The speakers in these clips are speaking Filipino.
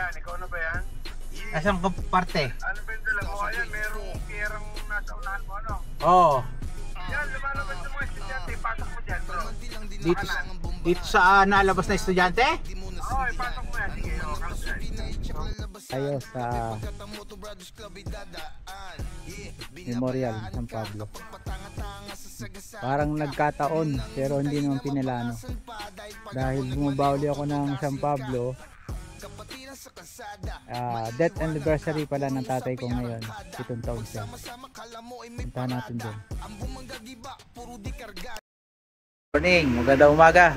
Ayan, ikaw na ba yan? Asang parte? Ano ba yung dala mo? Ayan, merong pierang nasa unahan mo, ano? Oo. Yan, lumalabas ng mga estudyante. Ipasok mo dyan, bro. Dito, dito sa nalabas na estudyante? Oo, ipasok mo yan. Sige, o, Tayo sa Memorial San Pablo. Parang nagkataon pero hindi naman pinalano. Dahil bumabawli ako ng San Pablo. Death anniversary pala ng tatay ko ngayon. 7 taon siya. Punta natin doon. Morning, magandang umaga.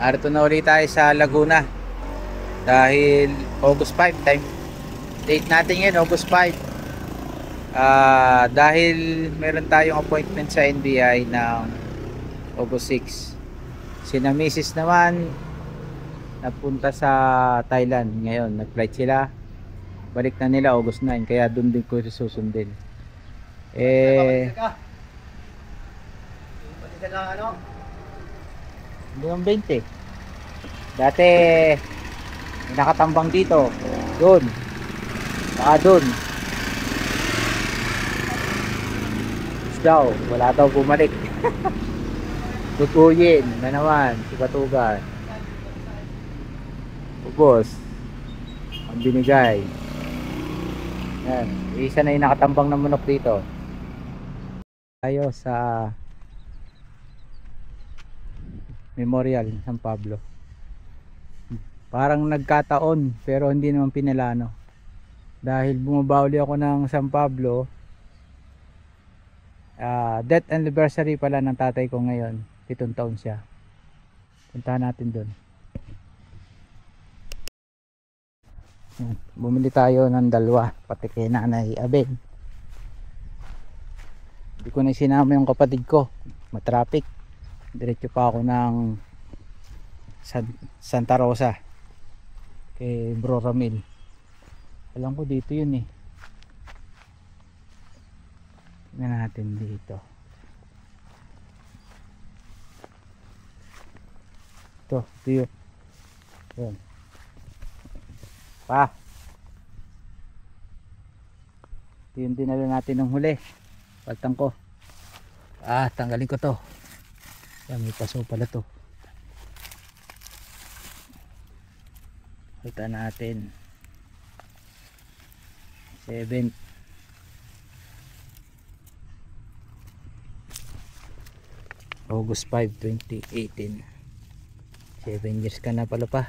Arito na ulit tayo sa Laguna. Dahil August 5 time. Date natin ngayon August 5. Dahil meron tayong appointment sa NBI ng August 6. Sina Mrs. naman napunta sa Thailand ngayon. Nag-flight sila. Balik na nila August 9. Kaya doon din ko susundin. Hanggang 20. Dati nakatambang dito. Doon. Baka doon. Daw, wala daw bumalik. Tutuyin na naman si Batugan. Ubos ang binigay. Yan, isa na yung nakatambang na manok dito. Tayo sa Memorial San Pablo. Parang nagkataon pero hindi naman pinalano. Dahil bumabawli ako ng San Pablo. Death anniversary pala ng tatay ko ngayon. 7 taon siya. Puntahan natin doon. Bumili tayo ng dalawa pati kay Nanay Abeng. Hindi ko na sinama yung kapatid ko, matraffic. Diretso pa ako ng Santa Rosa kay Bro Ramil. Alam ko dito yun eh. Tingnan natin dito. Ito yun. Yun. Pa. Ito yung dinala natin ng huli. Paltang ko. Tanggalin ko to. Yan, may paso pala to. Kita natin. 7. August 5, 2018. 7 years ka na pala pa.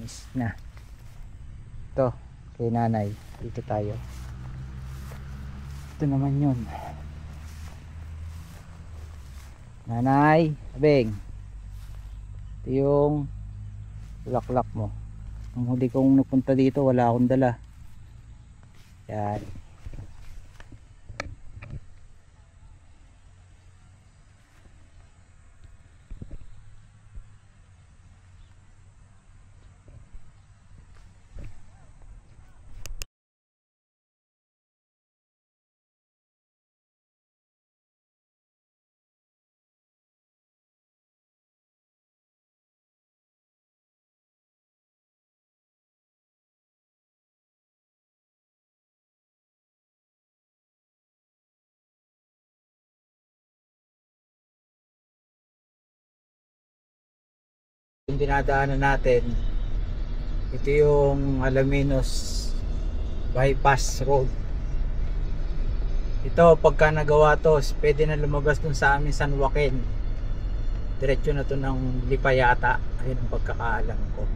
Miss na. Ito, kay Nanay. Dito tayo. Ito naman yun. Nanay, Abeng. Ito yung laklak mo. Nung huli kong napunta dito, wala akong dala. Yan. Yung dinadaanan natin, ito yung Alaminos bypass road. Ito pagka nagawa to, pwede na lumabas dun sa amin San Joaquin. Diretso na to ng Lipayata. Ayun ang pagkakaalam ko.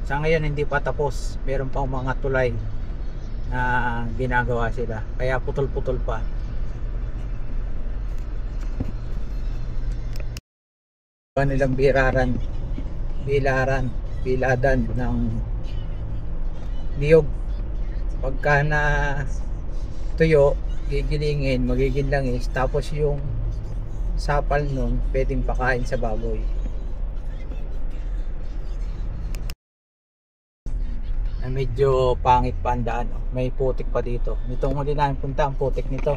Sa ngayon hindi pa tapos, meron pang mga tulay na ginagawa sila, kaya putol-putol pa. Nilang biladan ng niyog. Pagka na tuyo, gigilingin, magiging langis, tapos yung sapal nun pwedeng pakain sa baboy. Na medyo pangit pa ang daan, may putik pa dito. Nitong huli namin punta, ang putik nito.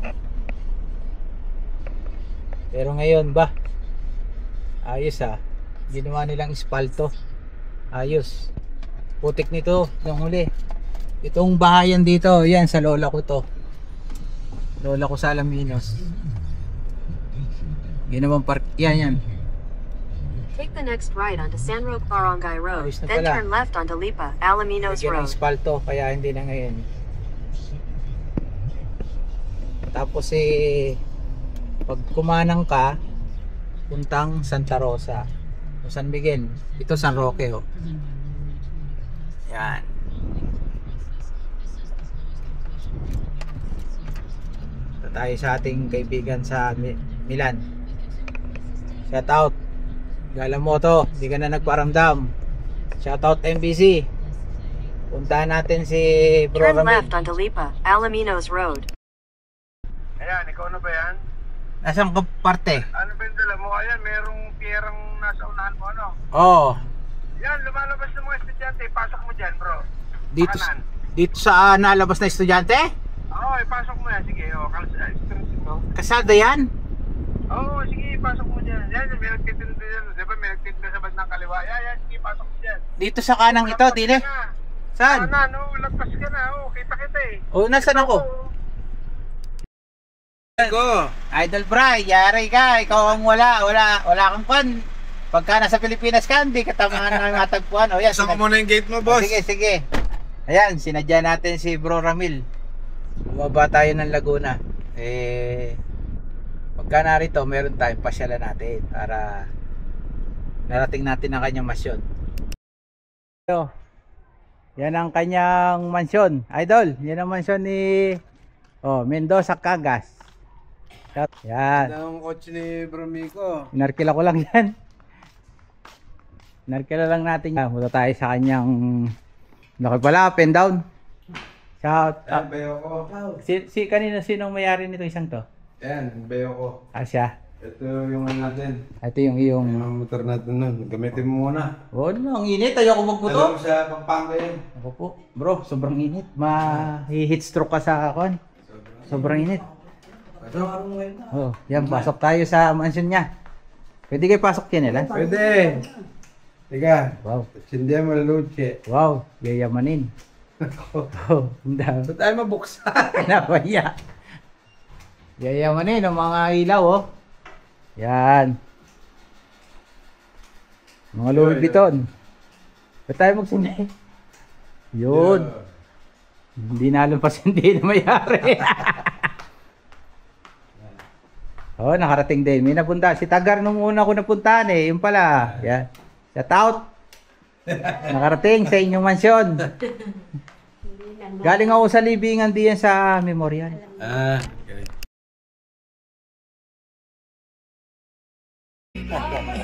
Pero ngayon ba, ayos Ginawa nilang espalto. Ayos. Putik nito yung huli. Itong bahayan dito, yan sa lola ko to. Lola ko sa Alaminos. Ginawang park, yan. Take the next right onto San Roque Barangay Road, Ayos na then pala. turn left onto Lipa, Alaminos Lagyan ng Road. espalto, kaya hindi na ngayon. Tapos pag kumanang ka, puntang Santa Rosa o San Miguel. Ito San Roque, oh. Yan. Ito tayo sa ating kaibigan sa Milan. Shout out Galamoto, hindi ka na nagparamdam. Shout out MBC. Puntahan natin si Bro Turn Ramil. left onto Lipa, Alaminos Road. Ayan, ikaw na ba yan? Nasaan ka parte? Ano ba yung dala mo? Ayan, merong pierang nasa unahan mo, ano? Oo. Yan, lumalabas ng mga estudyante. Pasok mo dyan, bro. Dito, Kanan. dito sa nalabas na estudyante? Oo, ipasok mo yan. Sige, street ito. Kasada yan? Oo, sige, ipasok mo dyan. Yan, may nagtitinda dyan. Di ba, may nagtitinda sa bandang kaliwa. Yan, sige, pasok mo dyan. Dito sa kanang ito, dine? Saan? Kanan, lagpas ka na. Kita eh. O, nasaan ako? Idol Bry, yari ka. Ikaw ang wala kang kwan. Pagka nasa Pilipinas ka, hindi ka tamahan ng matagpuan. O, yan. Saan ko muna yung gate mo, boss? Sige. Ayan, sinadya natin si Bro Ramil. Bumaba tayo ng Laguna. Pagka narito, meron tayong pasyalan natin para narating natin ang kanyang mansyon. So, yan ang kanyang mansyon. Idol, yan ang mansyon ni Mendoza Cagas. Yan. Ang kotse ni Bromico. Inarkila ko lang yan. Inarkila lang natin yan. Punta tayo sa kanyang laki pala, up and down. Shout out. Bayo ko. Sinong mayari nito isang to? Yan, bayo ko. Siya. Ito yung ano natin. Ito yung iyong... Yung motor natin nun. Gamitin mo muna. Oh, no, ang init. Ayoko magbuto. Alam mo sa Pampanga yun. Ako po. Bro, sobrang init. Ma-heat stroke ka sa akon. Sobrang init. Oh, yan. Pasok tayo sa mansion niya. Pwede kayo pasok yan, Elan? Pwede. Teka. Wow. Sindihan mo luche. Wow. Yayamanin. Oh, ang dami. Ba't tayo mabuksan? Nabaya. Yayamanin ang mga ilaw, oh. Yan. Mga Louis Vuitton. Ba't tayo magsindi? Yun. Hindi nalampas hindi na mayari. Oh, nakarating din. May napunta. Si Tagar nung una ko napuntahan eh. Yung pala. Yan. Shout out. Nakarating sa inyong mansyon. Galing ako sa libingan diyan sa Memorial. Okay.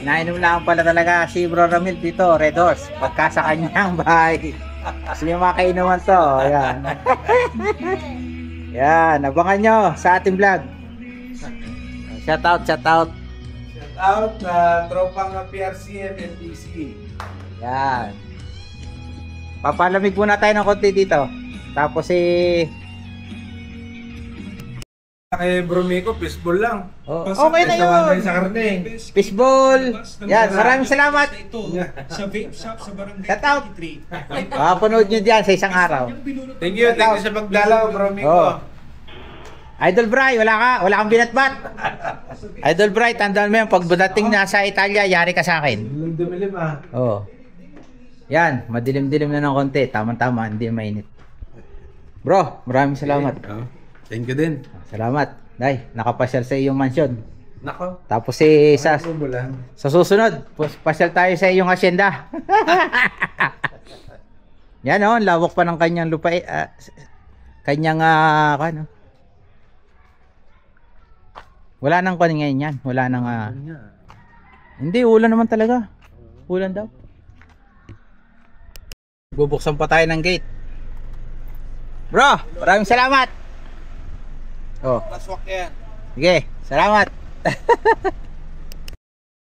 Nainom lang pala talaga si Bro Ramil dito, Red Horse. Pagka sa kanyang bahay. Kasi may mga kainuman to. Ayan. Yan, abangan nyo sa ating vlog. Shout out. Shout out na tropang PRCM NPC. Yan. Papalamig muna tayo ng konti dito. Tapos Kay Bromico, fishball lang. okay na yun. Sa karne. Fishball. Yan, maraming salamat. Sa vape shop sa barangay Shout out. 23. Mapapanood nyo dyan sa isang araw. Thank you sa pagdalaw, Bromico. Oh. Idol Bry, wala kang binatbat. Idol Bry, tandaan mo yan, pag dating nasa Italia, yari ka sa akin. Dumilim Oo. Yan, madilim-dilim na ng konti. Tama-tama, hindi mainit. Bro, maraming salamat. Thank you din. Salamat. Day, nakapasyal sa iyong mansyon. Nako. Tapos Lang. sa susunod, pasyal tayo sa iyong asyenda. Yan oh, lawak pa ng kanyang lupa. Kanyang ano. Wala nang kunin ngayon yan. Wala nang hindi, ulan naman talaga. Ulan daw. Bubuksan pa tayo ng gate. Bro, maraming salamat. Oh. Laswak yan. Sige, salamat.